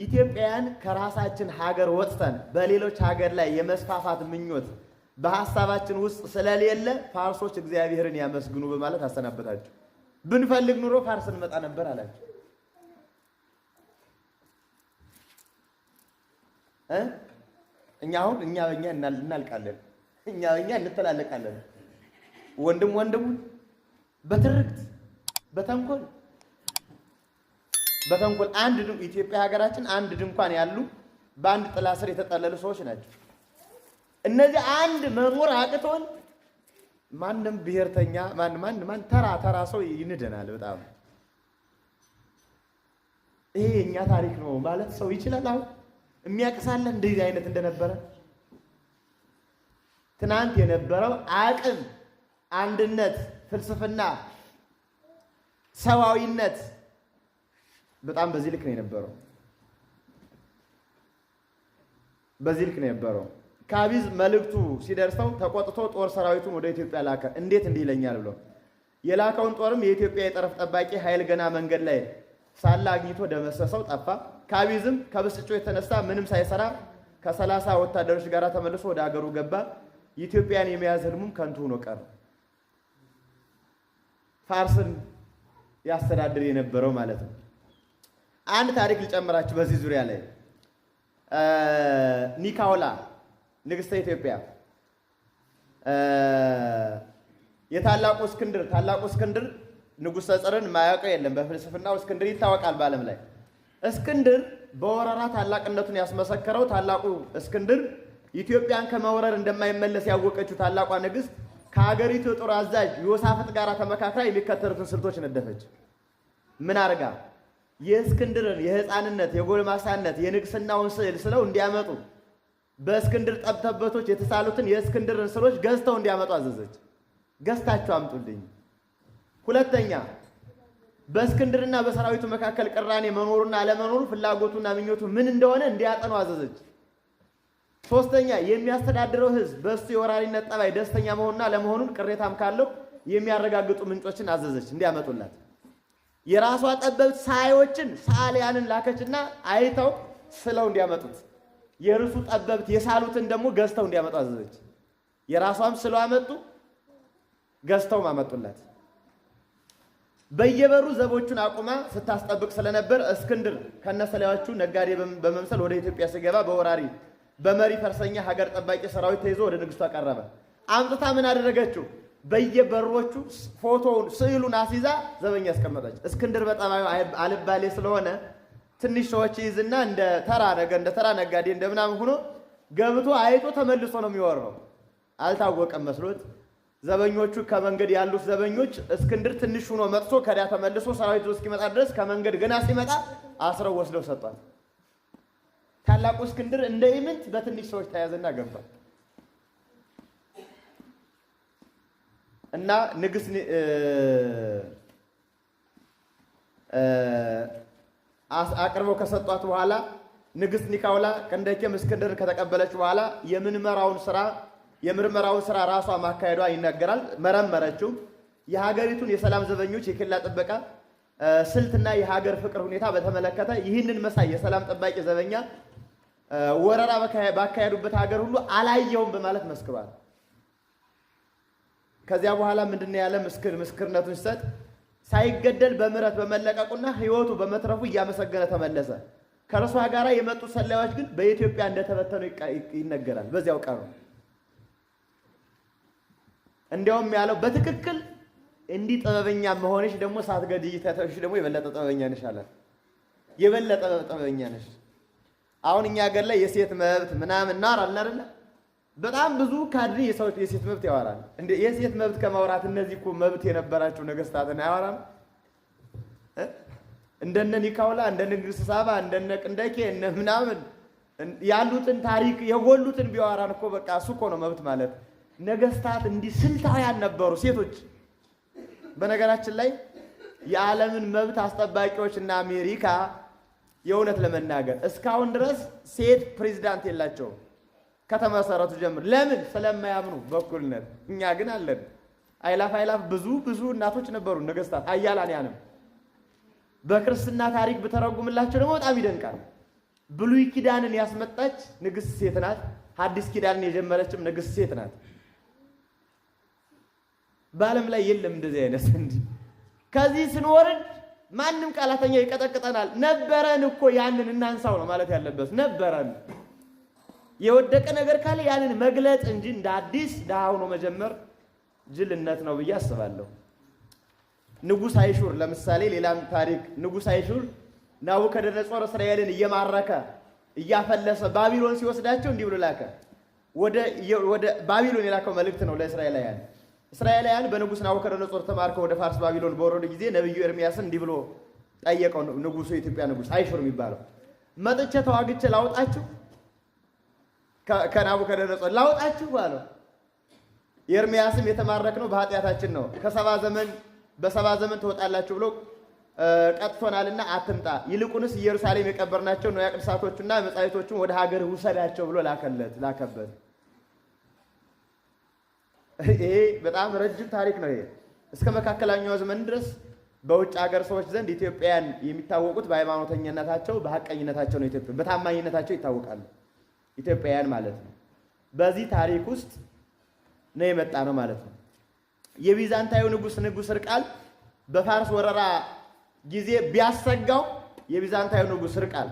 ኢትዮጵያን ከራሳችን ሀገር ወጥተን በሌሎች ሀገር ላይ የመስፋፋት ምኞት በሐሳባችን ውስጥ ስለሌለ ፋርሶች እግዚአብሔርን ያመስግኑ በማለት አሰናበታቸው። ብንፈልግ ኑሮ ፋርስ እንመጣ ነበር አላቸው። እኛ አሁን እኛ በእኛ እናልቃለን፣ እኛ በእኛ እንተላለቃለን። ወንድም ወንድሙን በትርክት በተንኮል አንድ ኢትዮጵያ ሀገራችን አንድ ድንኳን ያሉ በአንድ ጥላ ስር የተጠለሉ ሰዎች ናቸው። እነዚህ አንድ መኖር አቅቶን ማንም ብሔርተኛ ማን ተራ ሰው ይንደናል። በጣም ይሄ የኛ ታሪክ ነው ማለት ሰው ይችላል። አሁን የሚያቅሳለ እንደዚህ አይነት እንደነበረ ትናንት የነበረው አቅም፣ አንድነት፣ ፍልስፍና፣ ሰዋዊነት በጣም በዚህ ልክ ነው የነበረው። በዚህ ልክ ነው የነበረው። ካቢዝ መልእክቱ ሲደርሰው ተቆጥቶ ጦር ሰራዊቱን ወደ ኢትዮጵያ ላከ። እንዴት እንዲህ ይለኛል ብሎ የላከውን ጦርም የኢትዮጵያ የጠረፍ ጠባቂ ኃይል ገና መንገድ ላይ ሳለ አግኝቶ ደመሰሰው፣ ጠፋ። ካቢዝም ከብስጩ የተነሳ ምንም ሳይሰራ ከ30 ወታደሮች ጋር ተመልሶ ወደ ሀገሩ ገባ። ኢትዮጵያን የመያዝ ህልሙም ከንቱ ሆኖ ቀረ። ፋርስን ያስተዳድር የነበረው ማለት ነው። አንድ ታሪክ ልጨምራችሁ በዚህ ዙሪያ ላይ ኒካውላ ንግስተ ኢትዮጵያ የታላቁ እስክንድር ንጉሥ ተጽርን ማያውቀው የለም። በፍልስፍናው እስክንድር ይታወቃል በዓለም ላይ። እስክንድር በወረራ ታላቅነቱን ያስመሰከረው ታላቁ እስክንድር ኢትዮጵያን ከመውረር እንደማይመለስ ያወቀችው ታላቋ ንግስት ከሀገሪቱ የጦር አዛዥ ዮሳፍጥ ጋር ተመካክራ የሚከተሉትን ስልቶች ነደፈች። ምን አርጋ? የእስክንድርን የህፃንነት፣ የጎልማሳነት፣ የንግስናውን ስዕል ስለው እንዲያመጡ በእስክንድር ጠብተበቶች የተሳሉትን የእስክንድርን ስዕሎች ገዝተው እንዲያመጡ አዘዘች። ገዝታቸው አምጡልኝ። ሁለተኛ በእስክንድርና በሰራዊቱ መካከል ቅራኔ መኖሩና አለመኖሩ ፍላጎቱና ምኞቱ ምን እንደሆነ እንዲያጠኑ አዘዘች። ሶስተኛ የሚያስተዳድረው ህዝብ በእሱ የወራሪነት ጠባይ ደስተኛ መሆኑና አለመሆኑን ቅሬታም ካለው የሚያረጋግጡ ምንጮችን አዘዘች እንዲያመጡላት። የራሷ ጠበብት ሳዮችን ሰዓሊያንን ላከችና አይተው ስለው እንዲያመጡት፣ የርሱ ጠበብት የሳሉትን ደግሞ ገዝተው እንዲያመጡ አዘዘች። የራሷም ስለው አመጡ፣ ገዝተው አመጡላት። በየበሩ ዘቦቹን አቁማ ስታስጠብቅ ስለነበር እስክንድር ከነሰላዮቹ ነጋዴ በመምሰል ወደ ኢትዮጵያ ሲገባ በመሪ ፈርሰኛ ሀገር ጠባቂ ሰራዊት ተይዞ ወደ ንግስቷ ቀረበ። አምጥታ ምን አደረገችው? በየበሮቹ ፎቶውን ስዕሉን አስይዛ ዘበኛ ያስቀመጠች። እስክንድር በጣም አልባሌ ስለሆነ ትንሽ ሰዎች ይዝና እንደ ተራ ነጋዴ እንደምናምን ሆኖ ገብቶ አይቶ ተመልሶ ነው የሚወራው። አልታወቀም መስሎት ዘበኞቹ ከመንገድ ያሉት ዘበኞች እስክንድር ትንሽ ሆኖ መጥቶ ከዳ ተመልሶ ሰራዊቱ እስኪመጣ ድረስ ከመንገድ ገና ሲመጣ አስረው ወስደው ሰጧት። ታላቁ እስክንድር እንደ ኢምንት በትንሽ ሰዎች ተያዘና ገባ እና ንግስት አቅርበው ከሰጧት በኋላ ንግስት ኒካውላ ቀንደኬም እስክንድርን ከተቀበለች በኋላ የምርመራውን ስራ ራሷ ማካሄዷ ይነገራል። መረመረችው። የሀገሪቱን የሰላም ዘበኞች የኬላ ጥበቃ ስልትና የሀገር ፍቅር ሁኔታ በተመለከተ ይህንን መሳይ የሰላም ጠባቂ ዘበኛ ወረራ ባካሄዱበት ሀገር ሁሉ አላየውም በማለት መስክሯል። ከዚያ በኋላ ምንድነው ያለ ምስክርነቱን ሲሰጥ ሳይገደል በምህረት በመለቀቁና ህይወቱ በመትረፉ እያመሰገነ ተመለሰ። ከእርሷ ጋር የመጡ ሰላዮች ግን በኢትዮጵያ እንደተበተኑ ይነገራል። በዚያው ቀሩ። እንዲያውም ያለው በትክክል እንዲህ ጥበበኛ መሆንሽ ደግሞ ሳትገድይ ተተሽ ደግሞ የበለጠ ጥበበኛ ነሽ አለ። የበለጠ ጥበበኛ ነሽ። አሁን እኛ ሀገር ላይ የሴት መብት ምናምን እናወራለን አይደል? በጣም ብዙ ካድሬ የሴት መብት ያወራል። እንደ የሴት መብት ከማውራት እነዚህ እኮ መብት የነበራቸው ነገስታትን አያወራም? እንደነ ኒካውላ፣ እንደነ ንግስት ሳባ፣ እንደነ ቅንደኬ እነ ምናምን ያሉትን ታሪክ የጎሉትን ቢያወራን እኮ በቃ እሱ እኮ ነው መብት ማለት። ነገስታት እንዲህ ስልታውያን ነበሩ ሴቶች። በነገራችን ላይ የዓለምን መብት አስጠባቂዎች እና አሜሪካ የእውነት ለመናገር እስካሁን ድረስ ሴት ፕሬዝዳንት የላቸውም ከተመሰረቱ ጀምሮ። ለምን? ስለማያምኑ በኩልነት። እኛ ግን አለን። አይላፍ ብዙ እናቶች ነበሩ ነገስታት አያላን። ያንም በክርስትና ታሪክ ብተረጉምላቸው ደግሞ በጣም ይደንቃል። ብሉይ ኪዳንን ያስመጣች ንግስት ሴት ናት። ሐዲስ ኪዳንን የጀመረችም ንግስት ሴት ናት። በዓለም ላይ የለም እንደዚህ አይነት እንዴ። ከዚህ ስንወርድ ማንም ቃላተኛ ይቀጠቅጠናል። ነበረን እኮ ያንን እናንሳው ነው ማለት ያለበት። ነበረን የወደቀ ነገር ካለ ያንን መግለጥ እንጂ እንደ አዲስ ዳው ነው መጀመር ጅልነት ነው ብዬ አስባለሁ። ንጉስ አይሹር ለምሳሌ ሌላም ታሪክ ንጉስ አይሹር ናቡከደነጾር እስራኤልን እየማረከ እያፈለሰ ባቢሎን ሲወስዳቸው እንዲህ ብሎ ላከ። ወደ ባቢሎን የላከው መልእክት ነው ለእስራኤላውያን። እስራኤላውያን በንጉስ ናቡከደነጾር ተማርከው ወደ ፋርስ ባቢሎን በወረዱ ጊዜ ነብዩ ኤርሚያስን እንዲህ ብሎ ጠየቀው። ንጉሱ የኢትዮጵያ ንጉስ አይሹር የሚባለው መጥቼ ተዋግቼ ላውጣችሁ ከናቡከደነጾር ላውጣችሁ አለው። ኤርሚያስም የተማረክነው በኃጢአታችን ነው በሰባ ዘመን ትወጣላችሁ ብሎ ቀጥቶናልና አትምጣ፣ ይልቁንስ ኢየሩሳሌም የቀበርናቸው ነው ቅዱሳቶቹና መጻሕፍቶቹን ወደ ሀገር ውሰዳቸው ብሎ ላከበት። ይሄ በጣም ረጅም ታሪክ ነው። ይሄ እስከ መካከለኛው ዘመን ድረስ በውጭ ሀገር ሰዎች ዘንድ ኢትዮጵያውያን የሚታወቁት በሃይማኖተኝነታቸው በሐቀኝነታቸው ነው። ኢትዮጵያ በታማኝነታቸው ይታወቃሉ ኢትዮጵያውያን ማለት ነው። በዚህ ታሪክ ውስጥ ነው የመጣ ነው ማለት ነው። የቢዛንታዩ ንጉስ ሕርቃል በፋርስ ወረራ ጊዜ ቢያሰጋው የቢዛንታዩ ንጉስ ሕርቃል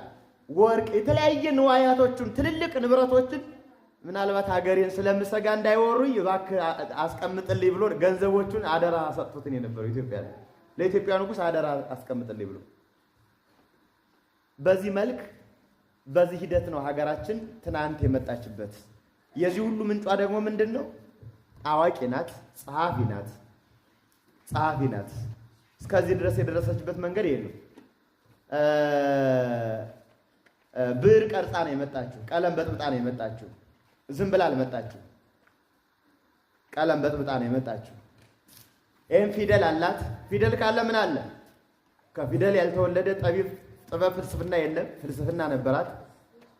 ወርቅ የተለያየ ንዋያቶችን ትልልቅ ንብረቶችን ምናልባት ሀገሬን ስለምሰጋ እንዳይወሩኝ እባክህ አስቀምጥልኝ ብሎ ገንዘቦቹን አደራ ሰጥቶትን የነበረው ኢትዮጵያ ለኢትዮጵያ ንጉስ አደራ አስቀምጥልኝ ብሎ በዚህ መልክ በዚህ ሂደት ነው ሀገራችን ትናንት የመጣችበት። የዚህ ሁሉ ምንጯ ደግሞ ምንድነው? አዋቂ ናት፣ ጸሐፊ ናት። እስከዚህ ድረስ የደረሰችበት መንገድ ይሄ ነው። ብዕር ቀርጻ ነው የመጣችው። ቀለም በጥብጣ ነው የመጣችው። ዝም ብላ አልመጣችው። ቀለም በጥብጣ ነው የመጣችው። ይሄን ፊደል አላት። ፊደል ካለ ምን አለ? ከፊደል ያልተወለደ ጥበብ ፍልስፍና የለም፣ ፍልስፍና ነበራት።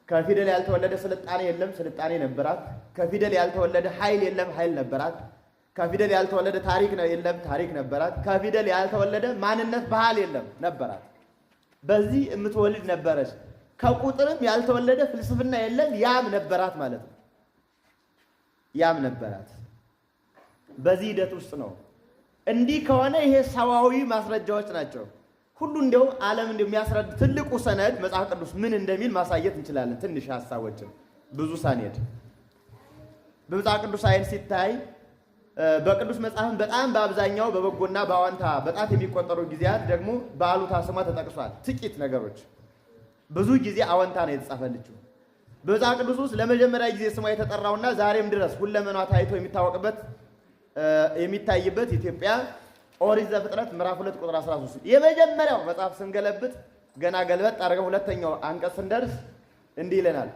ከፊደል ያልተወለደ ስልጣኔ የለም፣ ስልጣኔ ነበራት። ከፊደል ያልተወለደ ኃይል የለም፣ ኃይል ነበራት። ከፊደል ያልተወለደ ታሪክ የለም፣ ታሪክ ነበራት። ከፊደል ያልተወለደ ማንነት ባህል የለም ነበራት። በዚህ የምትወልድ ነበረች። ከቁጥርም ያልተወለደ ፍልስፍና የለም፣ ያም ነበራት ማለት ነው። ያም ነበራት። በዚህ ሂደት ውስጥ ነው። እንዲህ ከሆነ ይሄ ሰዋዊ ማስረጃዎች ናቸው። ሁሉ እንደው ዓለም እንደሚያስረድ ትልቁ ሰነድ መጽሐፍ ቅዱስ ምን እንደሚል ማሳየት እንችላለን። ትንሽ ሐሳቦችን ብዙ ሳንሄድ በመጽሐፍ ቅዱስ አይን ሲታይ በቅዱስ መጽሐፍ በጣም በአብዛኛው በበጎና በአዋንታ በጣት የሚቆጠሩ ጊዜያት ደግሞ በአሉታ ስሟ ተጠቅሷል። ጥቂት ነገሮች ብዙ ጊዜ አዋንታ ነው የተጻፈልችው። በመጽሐፍ ቅዱስ ውስጥ ለመጀመሪያ ጊዜ ስሟ የተጠራውና ዛሬም ድረስ ሁለመኗ ታይቶ የሚታይበት ኢትዮጵያ ኦሪት ዘፍጥረት ምዕራፍ 2 ቁጥር 13 የመጀመሪያው መጽሐፍ ስንገለብጥ ገና ገልበጥ አድርገን ሁለተኛው አንቀጽ ስንደርስ እንዲህ ይለናል።